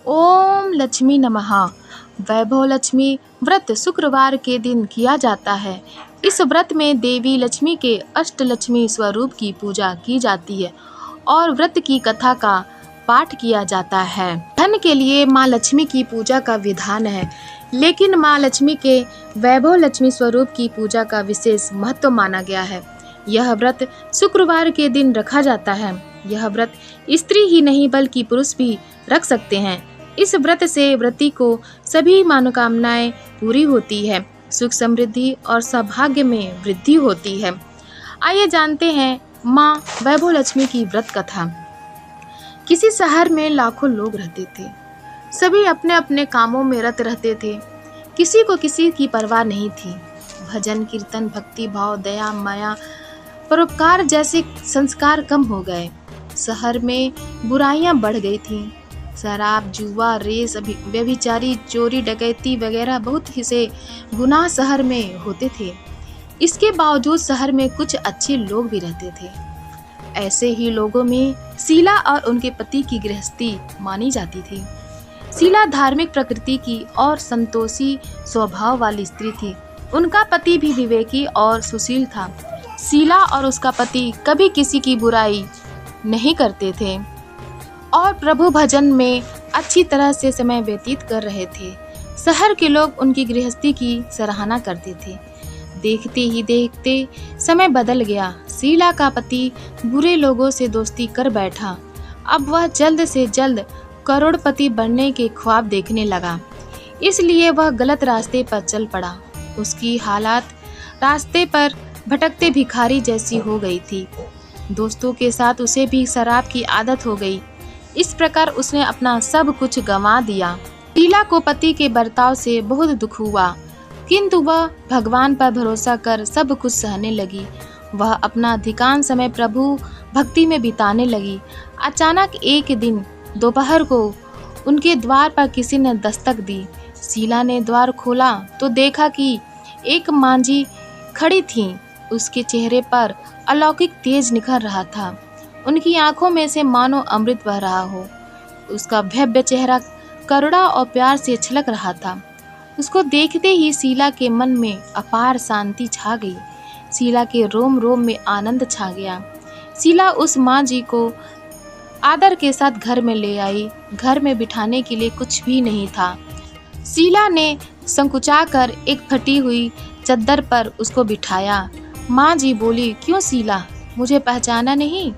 ओम लक्ष्मी नमः। वैभव लक्ष्मी व्रत शुक्रवार के दिन किया जाता है। इस व्रत में देवी लक्ष्मी के अष्टलक्ष्मी स्वरूप की पूजा की जाती है और व्रत की कथा का पाठ किया जाता है। धन के लिए माँ लक्ष्मी की पूजा का विधान है, लेकिन माँ लक्ष्मी के वैभव लक्ष्मी स्वरूप की पूजा का विशेष महत्व माना गया है। यह व्रत शुक्रवार के दिन रखा जाता है। यह व्रत स्त्री ही नहीं बल्कि पुरुष भी रख सकते हैं। इस व्रत से व्रती को सभी मनोकामनाएं पूरी होती है, सुख समृद्धि और सौभाग्य में वृद्धि होती है। आइए जानते हैं माँ वैभव लक्ष्मी की व्रत कथा। किसी शहर में लाखों लोग रहते थे। सभी अपने अपने कामों में रत रहते थे। किसी को किसी की परवाह नहीं थी। भजन कीर्तन, भक्ति भाव, दया माया, परोपकार जैसे संस्कार कम हो गए। शहर में बुराइयां बढ़ गई थीं। शराब, जुआ, रेस, व्यभिचारी, चोरी, डकैती वगैरह बहुत ही से गुनाह शहर में होते थे। इसके बावजूद शहर में कुछ अच्छे लोग भी रहते थे। ऐसे ही लोगों में शीला और उनके पति की गृहस्थी मानी जाती थी। शीला धार्मिक प्रकृति की और संतोषी स्वभाव वाली स्त्री थी। उनका पति भी विवेकी और सुशील था। शीला और उसका पति कभी किसी की बुराई नहीं करते थे और प्रभु भजन में अच्छी तरह से समय व्यतीत कर रहे थे। शहर के लोग उनकी गृहस्थी की सराहना करते थे। देखते ही देखते समय बदल गया। शीला का पति बुरे लोगों से दोस्ती कर बैठा। अब वह जल्द से जल्द करोड़पति बनने के ख्वाब देखने लगा, इसलिए वह गलत रास्ते पर चल पड़ा। उसकी हालात रास्ते पर भटकते भिखारी जैसी हो गई थी। दोस्तों के साथ उसे भी शराब की आदत हो गई। इस प्रकार उसने अपना सब कुछ गंवा दिया। शीला को पति के बर्ताव से बहुत दुख हुआ, किंतु वह भगवान पर भरोसा कर सब कुछ सहने लगी। वह अपना अधिकांश समय प्रभु भक्ति में बिताने लगी। अचानक एक दिन दोपहर को उनके द्वार पर किसी ने दस्तक दी। शीला ने द्वार खोला तो देखा कि एक मांझी खड़ी थी। उसके चेहरे पर अलौकिक तेज निखर रहा था। उनकी आंखों में से मानो अमृत बह रहा हो। उसका भव्य चेहरा करुणा और प्यार से छलक रहा था। उसको देखते ही शीला के मन में अपार शांति छा गई। शीला के रोम रोम में आनंद छा गया। शीला उस माँ जी को आदर के साथ घर में ले आई। घर में बिठाने के लिए कुछ भी नहीं था। शीला ने संकुचाकर एक फटी हुई चद्दर पर उसको बिठाया। माँ जी बोली, क्यों शीला, मुझे पहचाना नहीं?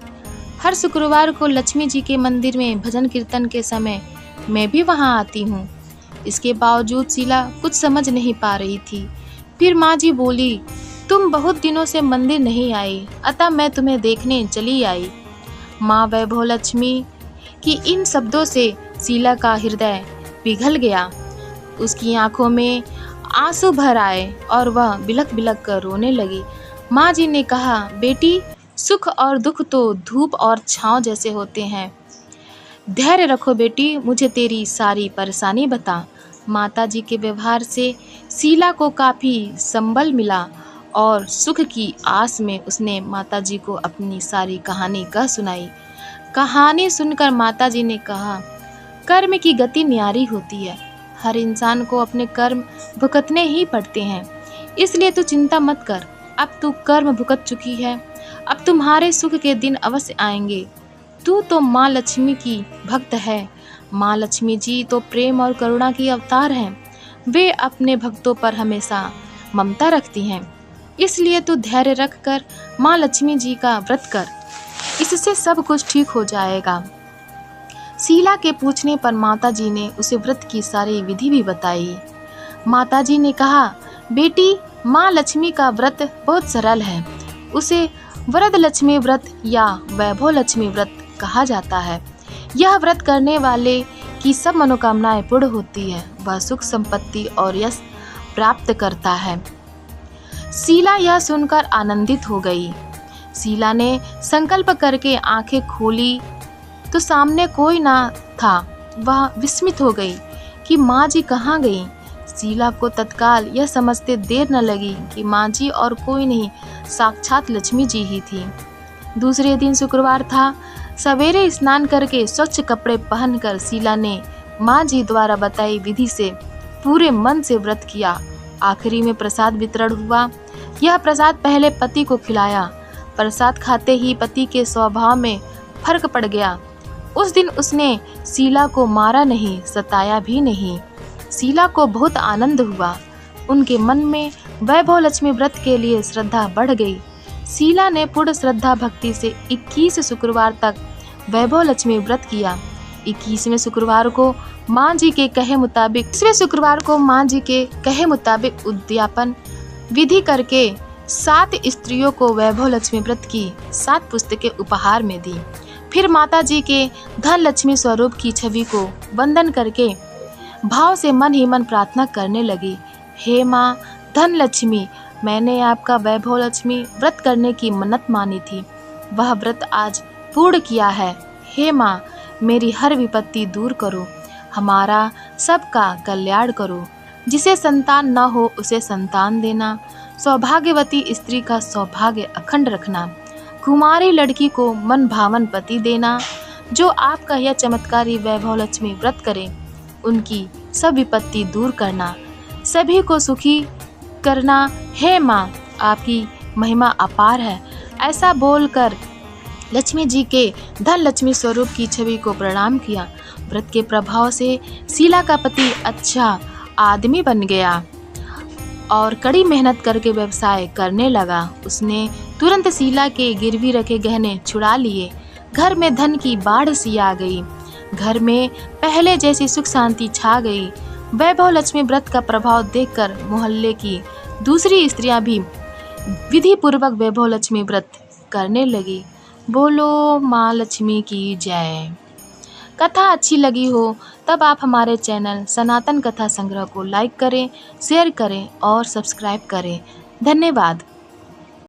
हर शुक्रवार को लक्ष्मी जी के मंदिर में भजन कीर्तन के समय मैं भी वहाँ आती हूँ। इसके बावजूद शीला कुछ समझ नहीं पा रही थी। फिर माँ जी बोली, तुम बहुत दिनों से मंदिर नहीं आई, अतः मैं तुम्हें देखने चली आई। माँ वैभव लक्ष्मी की इन शब्दों से शीला का हृदय पिघल गया। उसकी आंखों में आंसू भर आए और वह बिलख बिलख कर रोने लगी। माँ जी ने कहा, बेटी, सुख और दुख तो धूप और छांव जैसे होते हैं। धैर्य रखो बेटी, मुझे तेरी सारी परेशानी बता। माता जी के व्यवहार से शीला को काफ़ी संबल मिला और सुख की आस में उसने माता जी को अपनी सारी कहानी कह सुनाई। कहानी सुनकर माता जी ने कहा, कर्म की गति न्यारी होती है। हर इंसान को अपने कर्म भुगतने ही पड़ते हैं, इसलिए तू चिंता मत कर। अब तू कर्म भुगत चुकी है, अब तुम्हारे सुख के दिन अवश्य आएंगे। तू तो माँ लक्ष्मी की भक्त है। माँ लक्ष्मी जी तो प्रेम और करुणा की अवतार हैं। वे अपने भक्तों पर हमेशा ममता रखती हैं। इसलिए तू धैर्य रख कर माँ लक्ष्मी जी का व्रत कर, इससे सब कुछ ठीक हो जाएगा। शीला के पूछने पर माता जी ने उसे व्रत की सारी विधि भी बताई। माता जी ने कहा, बेटी, माँ लक्ष्मी का व्रत बहुत सरल है। उसे वरद लक्ष्मी व्रत या वैभव लक्ष्मी व्रत कहा जाता है। यह व्रत करने वाले की सब मनोकामनाएं पूर्ण होती है। वह सुख संपत्ति और यश प्राप्त करता है। शीला यह सुनकर आनंदित हो गई। शीला ने संकल्प करके आंखें खोली तो सामने कोई ना था। वह विस्मित हो गई कि माँ जी कहाँ गई। शीला को तत्काल यह समझते देर न लगी कि माँ जी और कोई नहीं, साक्षात लक्ष्मी जी ही थी। दूसरे दिन शुक्रवार था। सवेरे स्नान करके स्वच्छ कपड़े पहनकर शीला ने माँ जी द्वारा बताई विधि से पूरे मन से व्रत किया। आखिरी में प्रसाद वितरण हुआ। यह प्रसाद पहले पति को खिलाया। प्रसाद खाते ही पति के स्वभाव में फर्क पड़ गया। उस दिन उसने शीला को मारा नहीं, सताया भी नहीं। शीला को बहुत आनंद हुआ। उनके मन में वैभव लक्ष्मी व्रत के लिए श्रद्धा बढ़ गई। शीला ने पूर्ण श्रद्धा भक्ति से 21 शुक्रवार तक वैभव लक्ष्मी व्रत किया। 21वें शुक्रवार को माँ जी के कहे मुताबिक उद्यापन विधि करके 7 स्त्रियों को वैभव लक्ष्मी व्रत की 7 पुस्तकें उपहार में दी। फिर माता जी के धन लक्ष्मी स्वरूप की छवि को वंदन करके भाव से मन ही मन प्रार्थना करने लगी। हे माँ धन लक्ष्मी, मैंने आपका वैभव लक्ष्मी व्रत करने की मन्नत मानी थी, वह व्रत आज पूर्ण किया है। हे माँ, मेरी हर विपत्ति दूर करो, हमारा सबका कल्याण करो। जिसे संतान न हो उसे संतान देना, सौभाग्यवती स्त्री का सौभाग्य अखंड रखना, कुमारी लड़की को मन भावन पति देना। जो आपका यह चमत्कारी वैभव लक्ष्मी व्रत करे, उनकी सब विपत्ति दूर करना, सभी को सुखी करना। हे माँ, आपकी महिमा अपार है। ऐसा बोलकर लक्ष्मी जी के धन लक्ष्मी स्वरूप की छवि को प्रणाम किया। व्रत के प्रभाव से शीला का पति अच्छा आदमी बन गया और कड़ी मेहनत करके व्यवसाय करने लगा। उसने तुरंत शीला के गिरवी रखे गहने छुड़ा लिए। घर में धन की बाढ़ सी आ गई। घर में पहले जैसी सुख शांति छा गई। वैभव लक्ष्मी व्रत का प्रभाव देखकर मोहल्ले की दूसरी स्त्रियां भी विधि पूर्वक वैभव लक्ष्मी व्रत करने लगी। बोलो माँ लक्ष्मी की जय। कथा अच्छी लगी हो तब आप हमारे चैनल सनातन कथा संग्रह को लाइक करें, शेयर करें और सब्सक्राइब करें। धन्यवाद।